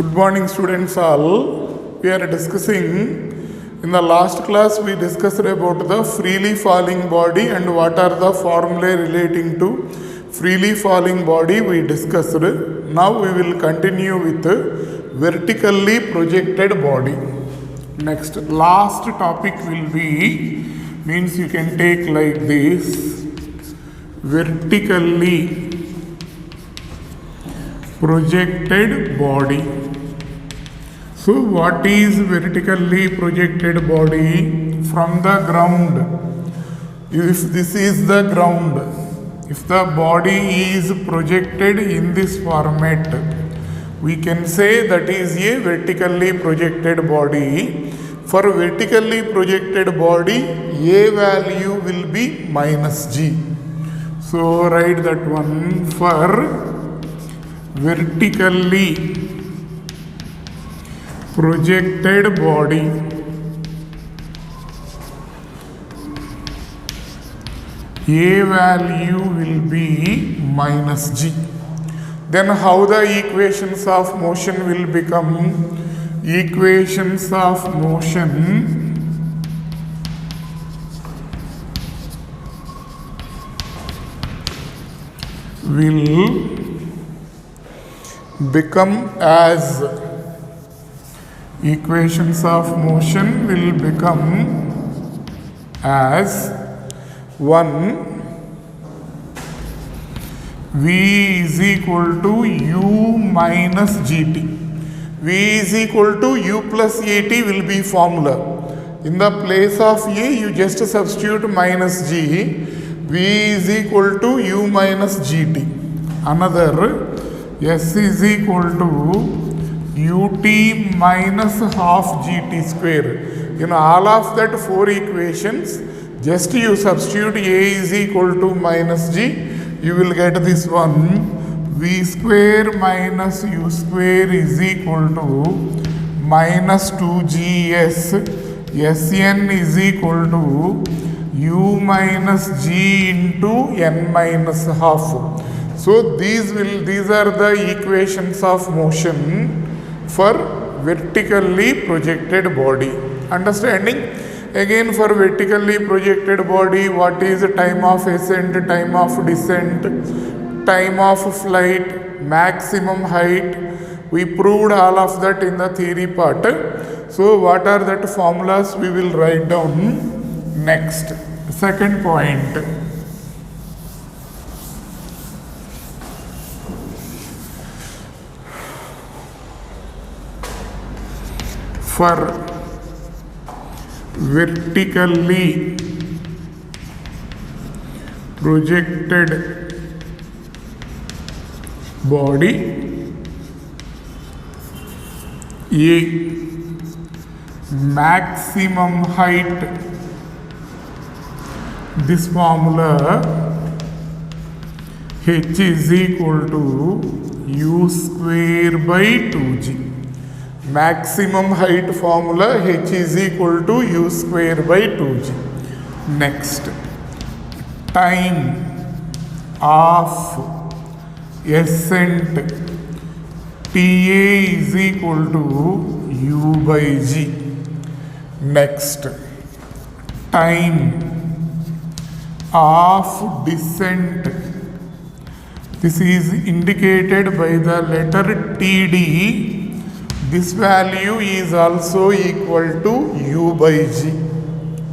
Good morning, students all. We are discussing, in the last class we discussed about the freely falling body and what are the formulae relating to freely falling body we discussed. Now we will continue with vertically projected body. Next, last topic will be, means you can take like this, vertically projected body. So what is vertically projected body? From the ground, if this is the ground, if the body is projected in this format, we can say that is a vertically projected body. For vertically projected body, A value will be minus G. So write that one. For vertically projected body, A value will be minus G. Then how the equations of motion will become? Equations of motion will become as, equations of motion will become as 1 V is equal to U minus GT. V is equal to U plus AT will be formula. In the place of A, you just substitute minus G. V is equal to U minus GT. Another, S is equal to ut minus half gt square. In all of that 4 equations, just you substitute A is equal to minus G, you will get this one. V square minus U square is equal to minus 2GS. Sn is equal to U minus G into N minus half. So these are the equations of motion for vertically projected body. Understanding? Again, for vertically projected body, what is time of ascent, time of descent, time of flight, maximum height? We proved all of that in the theory part. So what are that formulas we will write down next. Second point. For vertically projected body, A maximum height, this formula H is equal to U square by 2G. Maximum height formula H is equal to U square by 2G. Next, time of ascent, TA is equal to U by G. Next, time of descent, this is indicated by the letter TD. This value is also equal to U by G.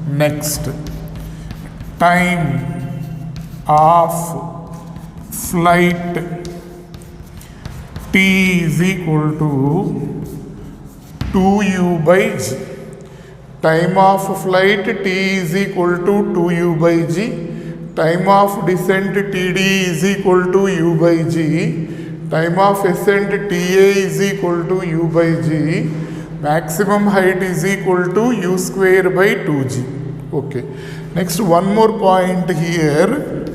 Next, time of flight, T is equal to 2U by G. Time of flight, T is equal to 2U by G. Time of descent, TD is equal to U by G. Time of ascent, TA is equal to U by G. Maximum height is equal to U square by 2G. Okay. Next, one more point here.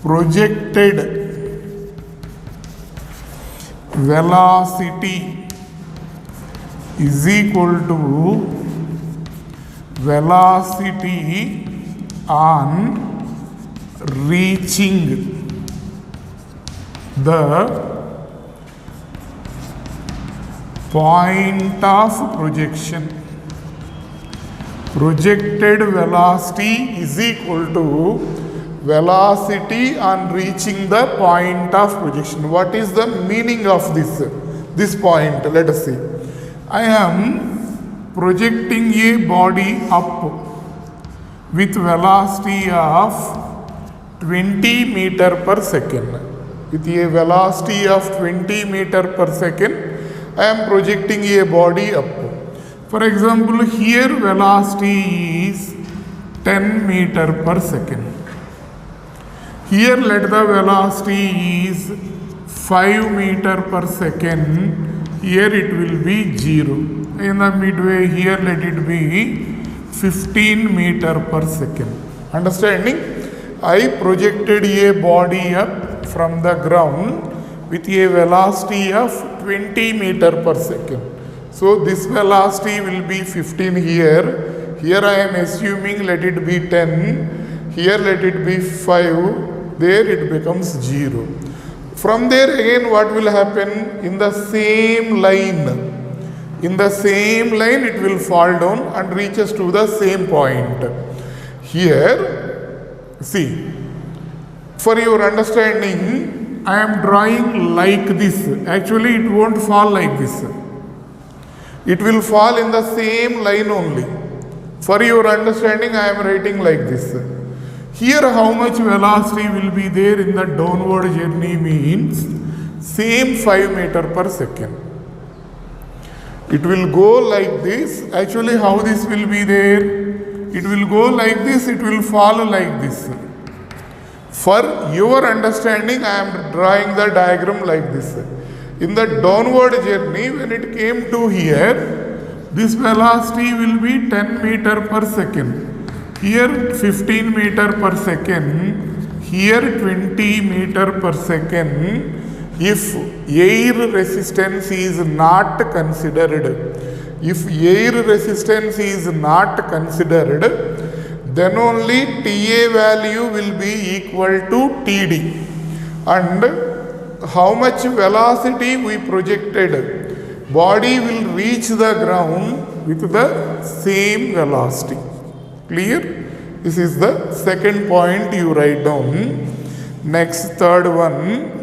Projected velocity is equal to velocity on reaching the point of projection. Projected velocity is equal to velocity on reaching the point of projection. What is the meaning of this point? Let us see. I am projecting a body up with velocity of 20 meter per second. With a velocity of 20 meter per second, I am projecting a body up. For example, here velocity is 10 meter per second. Here let the velocity is 5 meter per second. Here it will be 0. In the midway, here let it be 15 meter per second. Understanding? I projected a body up from the ground with a velocity of 20 meter per second. So this velocity will be 15 here. Here I am assuming let it be 10. Here let it be 5. There it becomes 0. From there again what will happen? In the same line. In the same line it will fall down and reaches to the same point. Here, see, for your understanding, I am drawing like this. Actually it won't fall like this. It will fall in the same line only. For your understanding, I am writing like this. Here how much velocity will be there in the downward journey means same 5 meter per second. It will go like this. Actually how this will be there? It will go like this, it will fall like this. For your understanding, I am drawing the diagram like this. In the downward journey, when it came to here, this velocity will be 10 meter per second. Here 15 meter per second. Here 20 meter per second. If air resistance is not considered, then only TA value will be equal to TD. And how much velocity we projected, body will reach the ground with the same velocity. Clear? This is the second point you write down. Next, third one.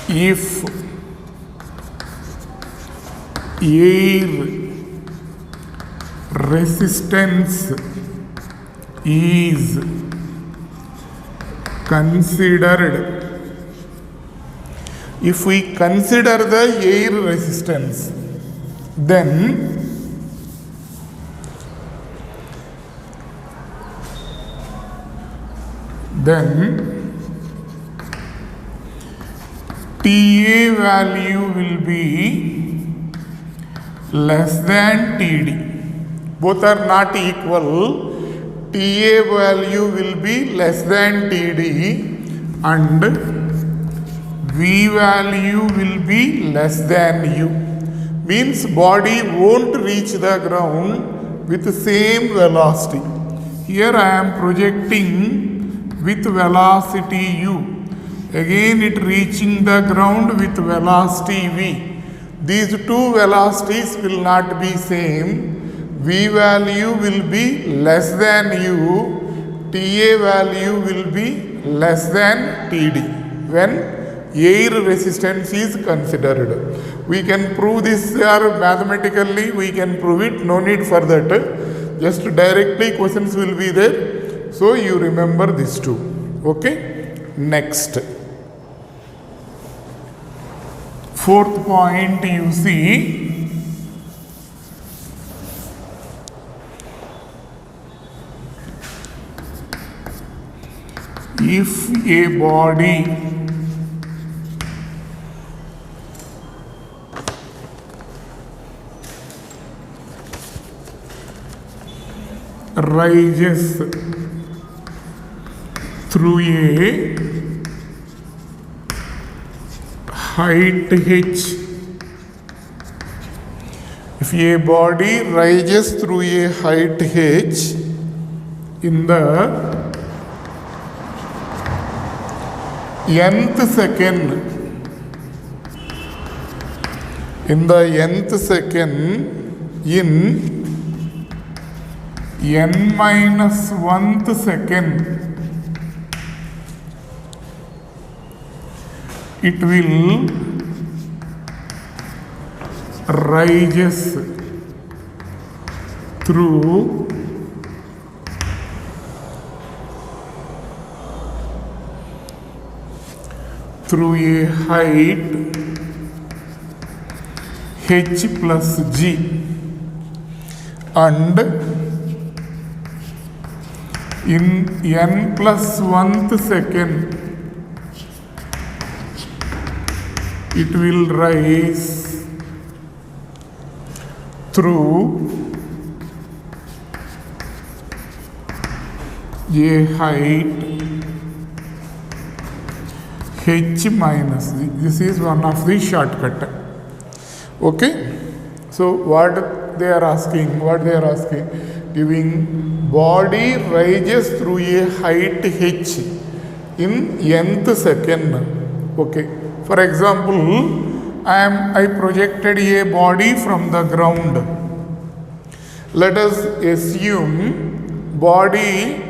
If air resistance is considered, if we consider the air resistance, then TA value will be less than TD. Both are not equal. TA value will be less than TD and V value will be less than U. Means body won't reach the ground with the same velocity. Here I am projecting with velocity U. Again it reaching the ground with velocity V. These two velocities will not be same. V value will be less than U. TA value will be less than TD when air resistance is considered. We can prove this or mathematically we can prove it. No need for that. Just directly questions will be there. So you remember these two. Okay. Next. Fourth point you see, if a body rises through a height h, if a body rises through a height h in the nth second, in n minus 1th second, it will rises through a height h plus g, and in n plus 1th second it will rise through a height h minus. This is one of the shortcut. Okay, so what they are asking, giving body rises through a height h in nth second. Okay, for example, I projected a body from the ground. Let us assume body,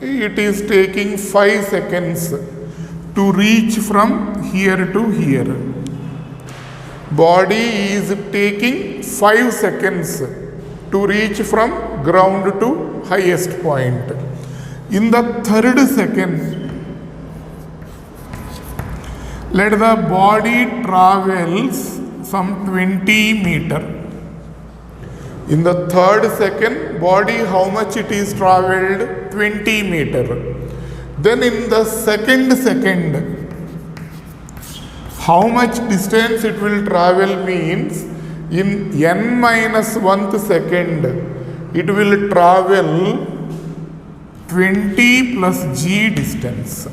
it is taking 5 seconds to reach from here to here. Body is taking 5 seconds to reach from ground to highest point. In the 3rd second, let the body travels some 20 meter. In the 3rd second, body, how much it is traveled? 20 meter. Then in the 2nd second, how much distance it will travel means, in n minus 1th second, it will travel 20 plus g distance.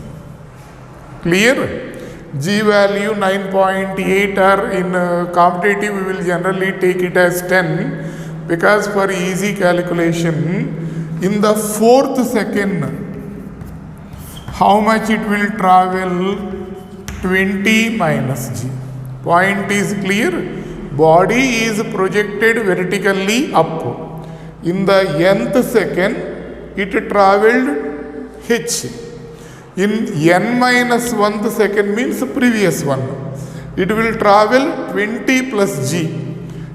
Clear? G value 9.8, or in competitive we will generally take it as 10, because for easy calculation, in the 4th second, how much it will travel? 20 minus g. Point is clear? Body is projected vertically up. In the nth second, it traveled h. In n minus 1th second means previous one, it will travel 20 plus g.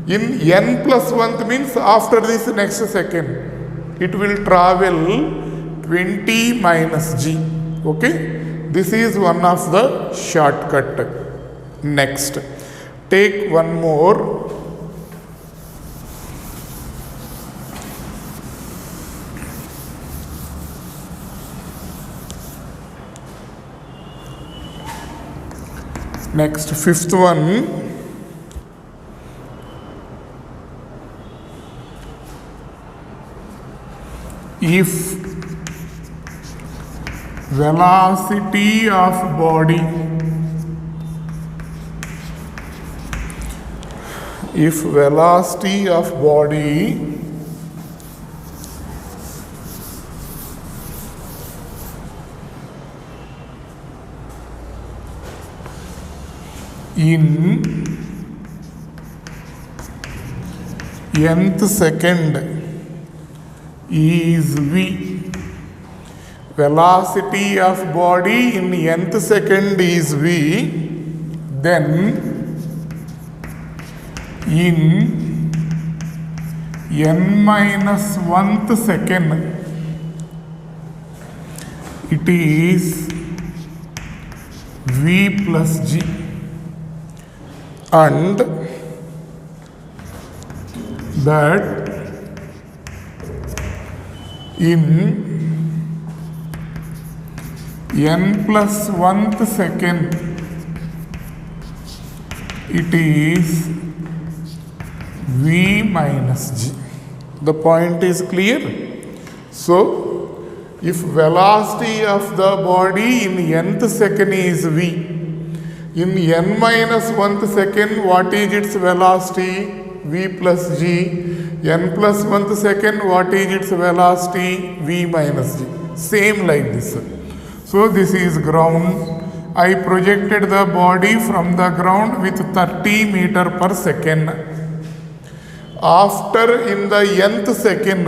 In n plus 1th means after this next second, it will travel 20 minus g. Okay, this is one of the shortcut. Next, take one more. Next, 5th one. If velocity of body, in nth second is v. Velocity of body in nth second is v. Then in n minus 1th second, it is v plus g. And that in n plus 1th second, it is v minus g. The point is clear? So, if velocity of the body in nth second is v, in n minus 1th second, what is its velocity? v plus g, n plus 1th second, what is its velocity? V minus g. Same like this. So this is ground. I projected the body from the ground with 30 meter per second. After in the nth second,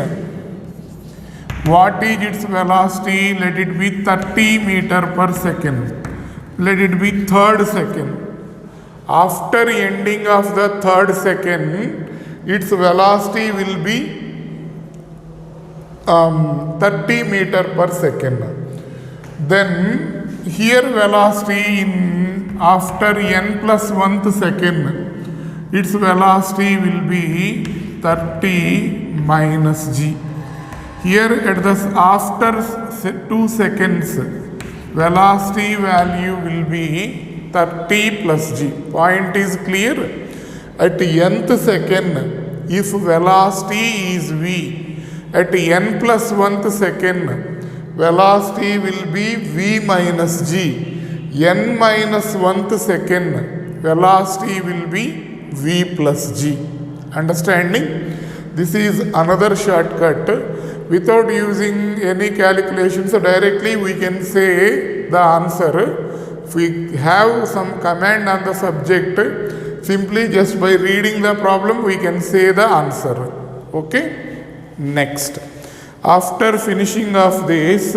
what is its velocity? Let it be 30 meter per second. Let it be third second. After ending of the third second, its velocity will be 30 meter per second. Then here velocity in after n plus 1th second, its velocity will be 30 minus g. Here at the after 2 seconds, velocity value will be 30 plus g. Point is clear? At nth second, if velocity is v, at n plus 1th second, velocity will be v minus g. N minus 1th second, velocity will be v plus g. Understanding? This is another shortcut. Without using any calculations, directly we can say the answer. If we have some command on the subject, simply just by reading the problem we can say the answer. Okay? Next. After finishing of this,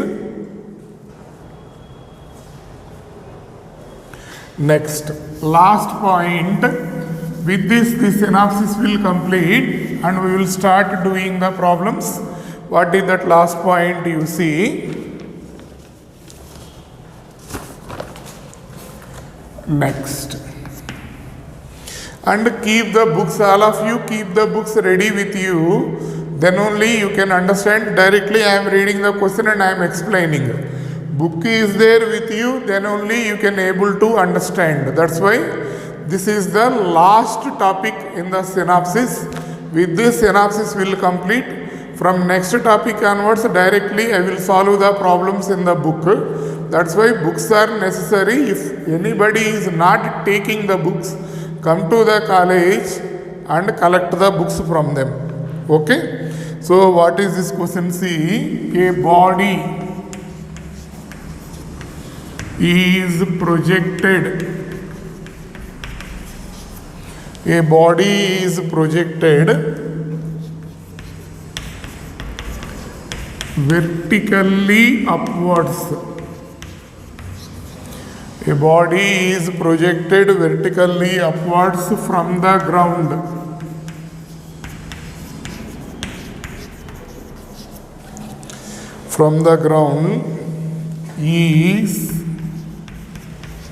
next, last point. With this, the synopsis will complete and we will start doing the problems. What is that last point you see? Next. And keep the books, all of you keep the books ready with you. Then only you can understand. Directly I am reading the question and I am explaining. Book is there with you, then only you can able to understand. That's why this is the last topic in the synopsis. With this synopsis will complete. From next topic onwards, directly I will solve the problems in the book. That's why books are necessary. If anybody is not taking the books, come to the college and collect the books from them. Okay? So what is this question? See, a body is projected. A body is projected vertically upwards. A body is projected vertically upwards from the ground. From the ground is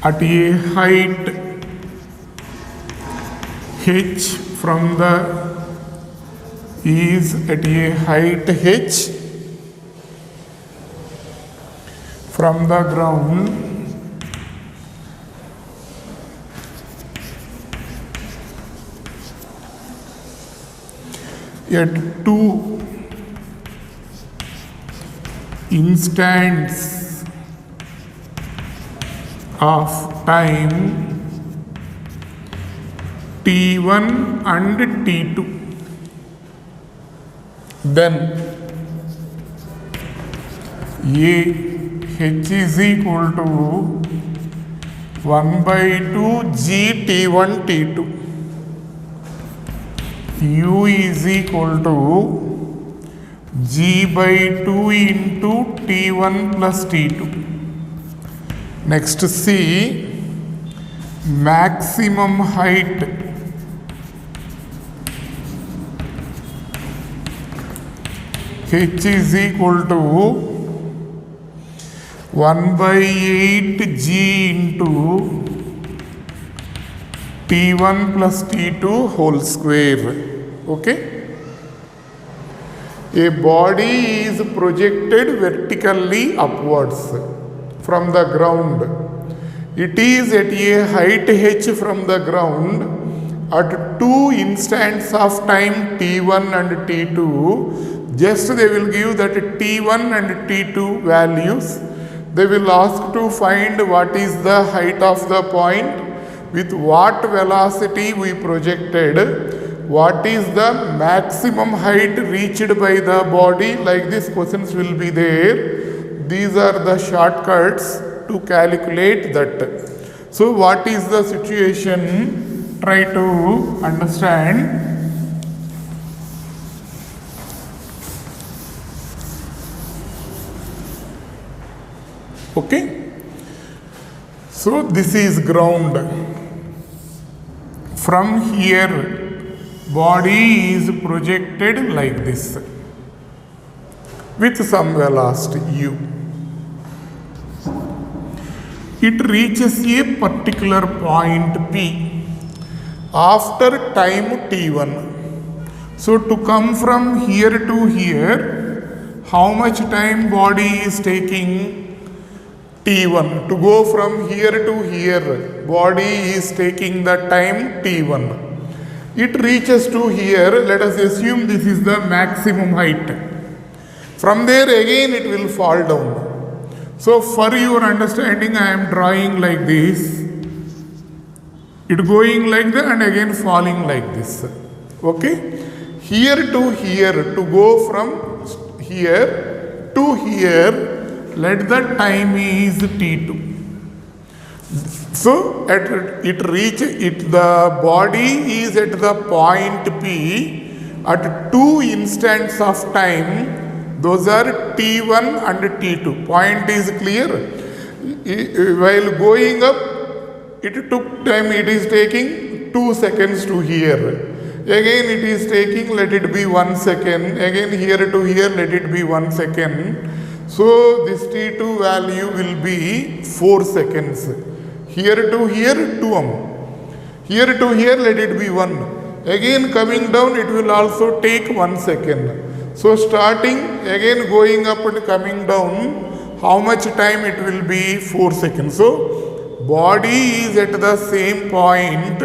at a height h from the is at a height h from the ground at 2 instants of time t1 and t2. Then a h is equal to 1 by 2 g t1 t2. U is equal to g by 2 into t1 plus t2. Next, C, maximum height h is equal to 1 by 8 g into t1 plus t2 whole square. Okay? A body is projected vertically upwards from the ground. It is at a height h from the ground at 2 instants of time t1 and t2. Just they will give that t1 and t2 values. They will ask to find what is the height of the point, with what velocity we projected, what is the maximum height reached by the body, like this questions will be there. These are the shortcuts to calculate that. So what is the situation? Try to understand. Okay, so this is ground. From here body is projected like this with some velocity u. It reaches a particular point P after time t1. So to come from here to here, how much time body is taking? T1. To go from here to here, body is taking the time T1. It reaches to here, let us assume this is the maximum height. From there again it will fall down. So for your understanding, I am drawing like this. It going like that and again falling like this. Okay? Here to here, to go from here to here, let the time is t2. So at it reach it, the body is at the point P at 2 instants of time. Those are t1 and t2. Point is clear. While going up, it took time. It is taking 2 seconds to here. Again it is taking, let it be 1 second. Again here to here, let it be 1 second. So this t2 value will be 4 seconds. Here to here 2m. Here to here let it be 1. Again coming down it will also take 1 second. So starting again going up and coming down, how much time it will be? 4 seconds. So body is at the same point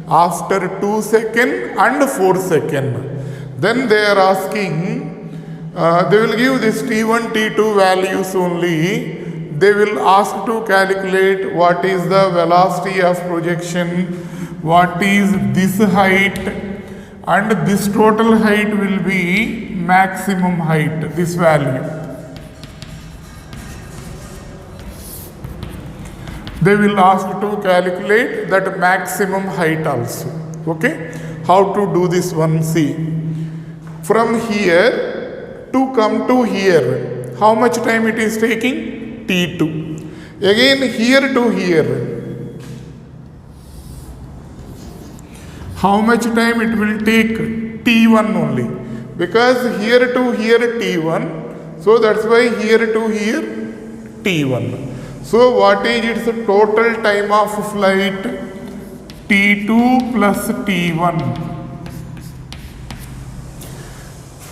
after 2 seconds and 4 seconds. Then they are asking, they will give this t1, t2 values only. They will ask to calculate what is the velocity of projection, what is this height, and this total height will be maximum height, this value. They will ask to calculate that maximum height also. Okay? How to do this one? See. From here to come to here, how much time it is taking? T2. Again here to here, how much time it will take? T1 only, because here to here T1, so that's why here to here T1. So what is its total time of flight? T2 plus T1.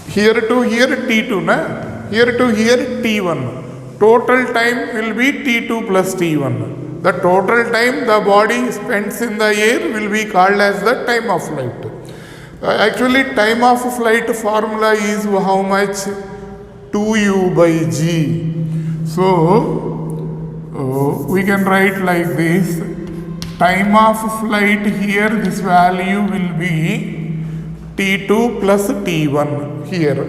Here to here T2, na? Here to here T1. Total time will be T2 plus T1. The total time the body spends in the air will be called as the time of flight. Actually, time of flight formula is how much? 2u by g. So, we can write like this. Time of flight here, this value will be T2 plus T1 here.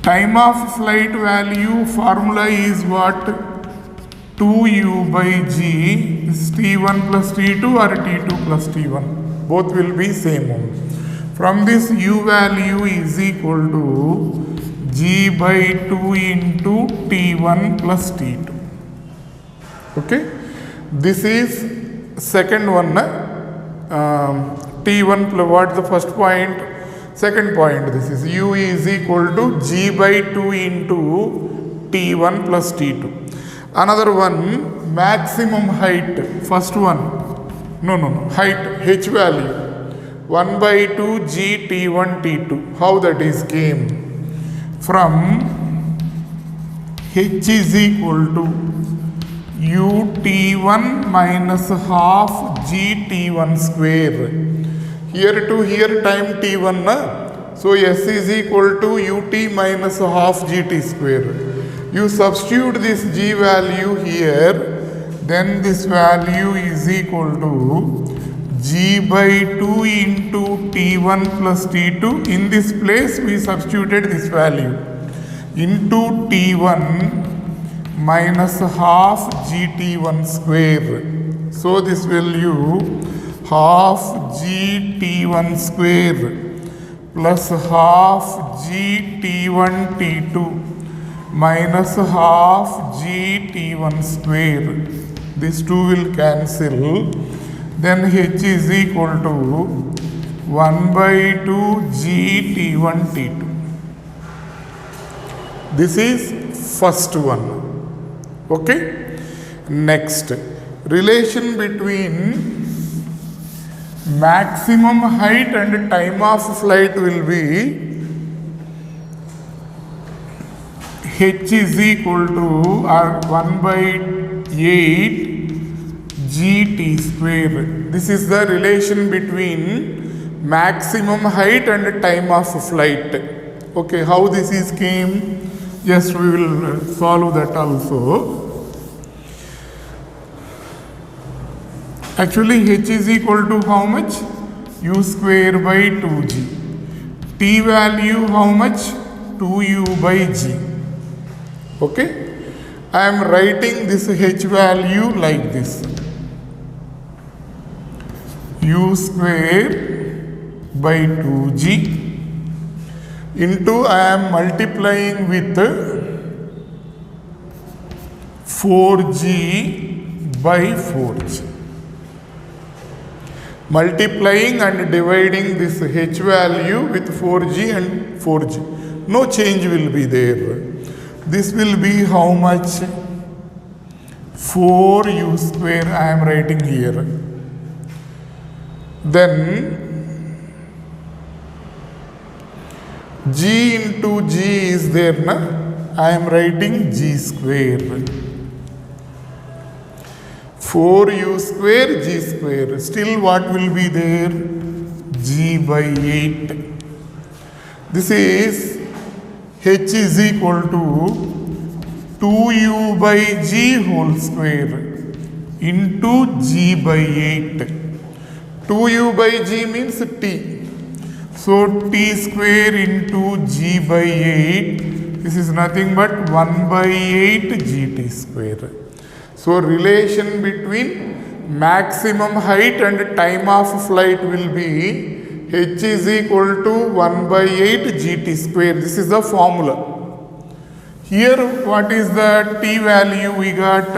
Time of flight value formula is what? 2u by g is T1 plus T2 or T2 plus T1. Both will be same one. From this u value is equal to g by 2 into T1 plus T2. Okay? This is second one. T1 plus what the first point? Second point, this is u is equal to g by 2 into T1 plus T2. Another one, maximum height. First one, no, height, h value. 1 by 2 g T1 T2. How that is came? From h is equal to u T1 minus half g T1 square. Here to here time T1, na? So S is equal to ut minus half gt square. You substitute this g value here, then this value is equal to g by 2 into t1 plus t2. In this place we substituted this value into t1 minus half gt1 square. So this value half gt1 square plus half gt1 t2 minus half gt1 square. These two will cancel. Then h is equal to 1 by 2 gt1 t2. This is first one. Okay. Next, relation between maximum height and time of flight will be h is equal to 1 by 8 gt square. This is the relation between maximum height and time of flight. Okay, how this is came? Just we will solve that also. Actually h is equal to how much? U square by 2g. T value how much? 2u by g. Okay, I am writing this h value like this. U square by 2g into I am multiplying with 4g by 4g. Multiplying and dividing this h value with 4g and 4g. No change will be there. This will be how much? 4u square I am writing here. Then g into g is there, na? I am writing g square. 4u square g square. Still what will be there? G by 8. This is h is equal to 2u by g whole square into g by 8. 2u by g means t. So t square into g by 8. This is nothing but 1 by 8 gt square. So relation between maximum height and time of flight will be h is equal to 1 by 8 gt square. This is the formula. Here what is the t value we got?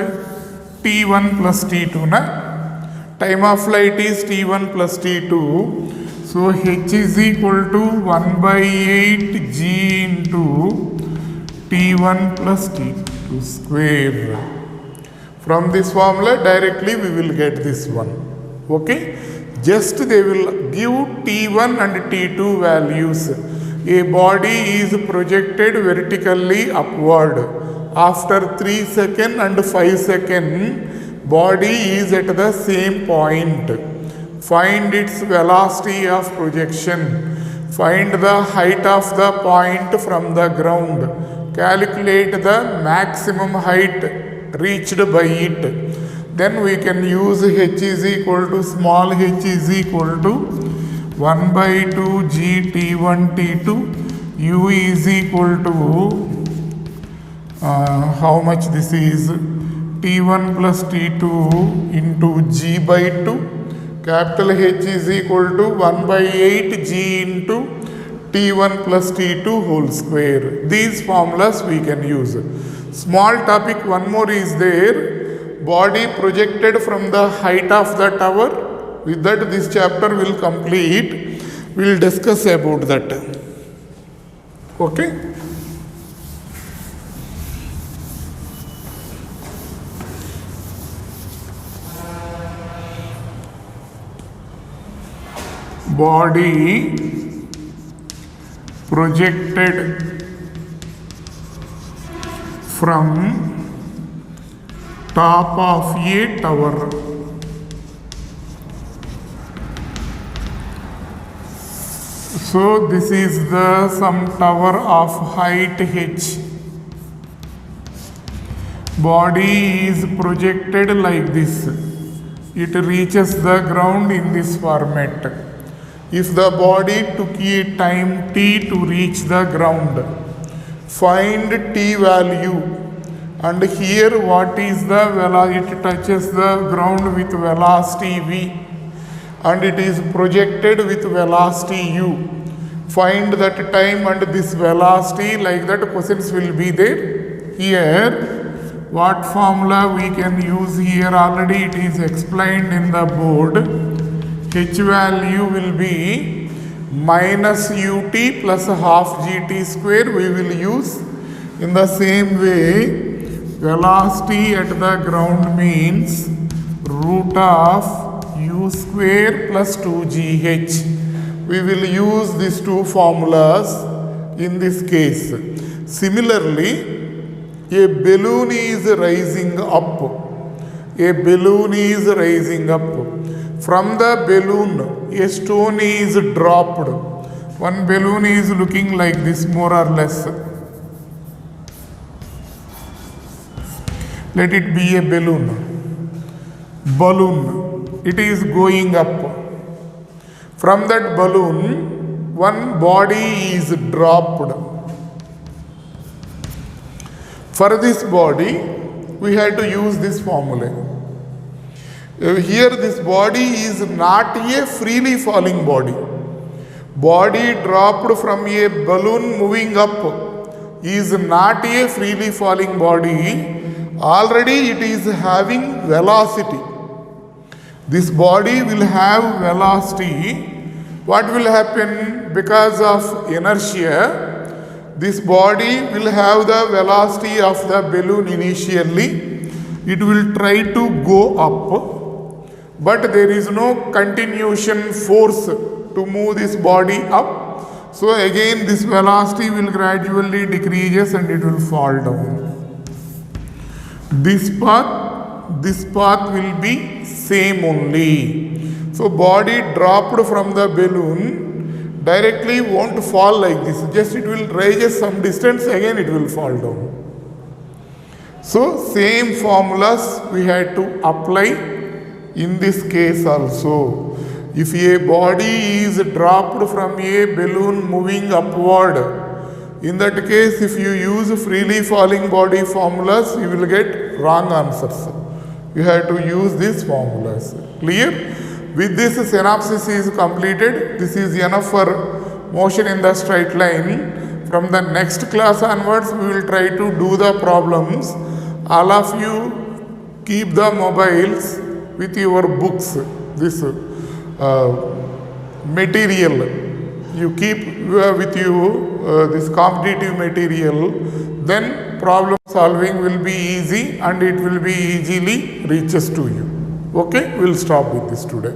t1 plus t2, na? Time of flight is t1 plus t2. So h is equal to 1 by 8 g into t1 plus t2 square. From this formula directly we will get this one. Okay. Just they will give t1 and t2 values. A body is projected vertically upward. After 3 seconds and 5 seconds, body is at the same point. Find its velocity of projection. Find the height of the point from the ground. Calculate the maximum height reached by it. Then we can use h is equal to small h is equal to 1 by 2 g t1 t2. U is equal to how much this is? t1 plus t2 into g by 2. Capital H is equal to 1 by 8 g into t1 plus t2 whole square. These formulas we can use. Small topic one more is there. Body projected from the height of the tower. With that this chapter will complete. We will discuss about that. Okay. Body projected from top of a tower. So this is the some tower of height h. Body is projected like this. it reaches the ground in this format. If the body took a time t to reach the ground, find t value. And here what is the velocity? It touches the ground with velocity v and it is projected with velocity u. Find that time and this velocity, like that questions will be there. Here what formula we can use here, already it is explained in the board. H value will be minus ut plus half gt square we will use. In the same way, velocity at the ground means root of u square plus 2gh. We will use these two formulas in this case. Similarly, a balloon is rising up. A balloon is rising up. From the balloon, a stone is dropped. One balloon is looking like this, more or less. Let it be a balloon. Balloon. It is going up. From that balloon, one body is dropped. For this body, we had to use this formula. Here this body is not a freely falling body. Body dropped from a balloon moving up is not a freely falling body. Already it is having velocity. This body will have velocity. What will happen? Because of inertia, this body will have the velocity of the balloon initially. It will try to go up, but there is no continuation force to move this body up. So again this velocity will gradually decreases and it will fall down. This path will be same only. So body dropped from the balloon directly won't fall like this. Just it will rise some distance, again it will fall down. So same formulas we had to apply in this case also. If a body is dropped from a balloon moving upward, in that case if you use freely falling body formulas, you will get wrong answers. You have to use these formulas. Clear? With this, synopsis is completed. This is enough for motion in the straight line. From the next class onwards, we will try to do the problems. All of you keep the mobiles with your books. This material you keep with you, this competitive material, then problem solving will be easy and it will be easily reaches to you. Okay, we'll stop with this today.